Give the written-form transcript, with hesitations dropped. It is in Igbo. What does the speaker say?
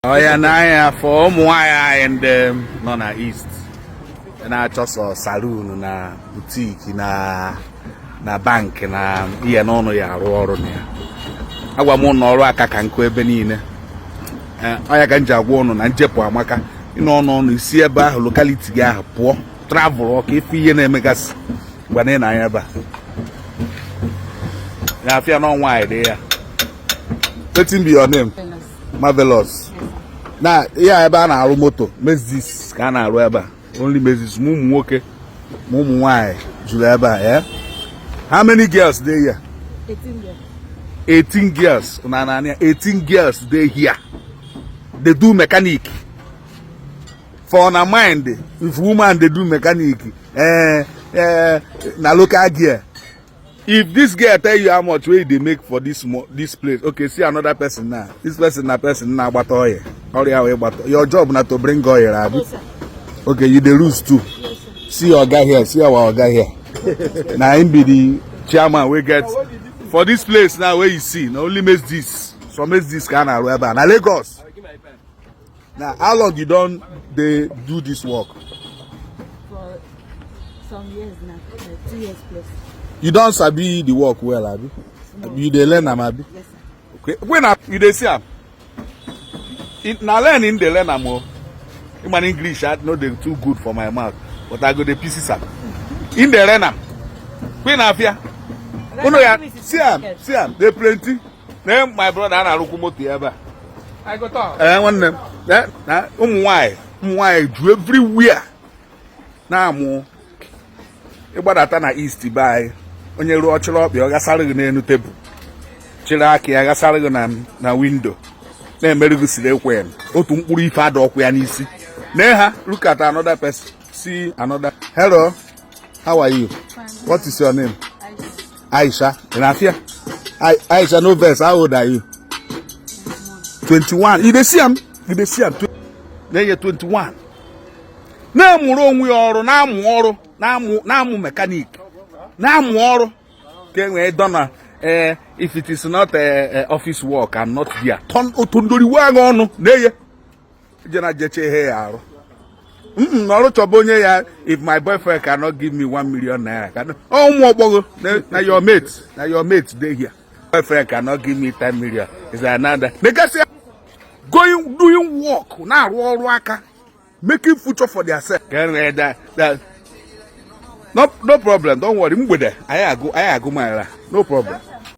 Oh yeah, now for Umuaya and no na east. And I just saw saloon na boutique na bank na iya no ya arụ na ya. Agwa m na ọrụ aka ka nkụ ebe niile. Oya ka nje agwa unu na njepụ amaka. Ino ọnụ isi ebe ahụ locality gị ahụ pụọ travel ọka ife ihe na-emegasị gwana na anya ebe a. Ya afia no nwaanyị dị ya. Wetin be your name? Marvelous. Na yeah, ebe a na-arụ moto, Mezis ka a na-arụ ebe a. Only Mezis, ụmụ nwoke, ụmụ nwaanyị juru ebe a, yeah? How many girls dey here? 18 girls. 18 girls. 18 girls dey here. They do mechanic. For na mind, if woman they do mechanic, na local gear. If this girl tell you how much way they make for this place, okay, see another person now. This person now but oil. Your job not to bring oil, Abi. Yes, sir. Okay, you the rules too. Yes, sir. See your guy here, see our guy here. Now him be the chairman we get for this place now where you see, not only makes this, so makes this kind of rubber. Now Lagos. Now how long you don't they do this work? For some years now, like 2 years plus. You don't sabi the work well, Abi? No. You dey learn am, Abi? Yes, sir. Okay. When you dey see am? Na learning dey learn am o. In English, I know they too good for my mouth, but I go the pieces am. In the learn am. When I fear. Oh no, yeah. See am. They plenty. Name my brother na locomotive ebe. I go talk. One name. Na umwai do everywhere. Na mo. Igbadata na east by. Onye ruo chịrị ọkpị ọ gasara gị n'enu tebụl chịrị aka ya gasara gị na window na-emere gị siri ekwe otu mkpụrụ ife ada ọkụ ya n'isi na ha look at another person see another. Hello, how are you? Fine. What is your name? Aisha. Aisha. Aisha, no verse. How old are you? 21. You dey see am? Na you 21. Na amụrụ onwe ọrụ na amụ mechanic. Now more done if it is not office work and not there. Turn otundori wang on neye. Jena jeche here. If my boyfriend cannot give me 1 million naira. Oh more now your mate they here. Boyfriend cannot give me 10 million. Is another. Nigga doing work now worker making future for themselves. No problem. Don't worry. I go my no problem.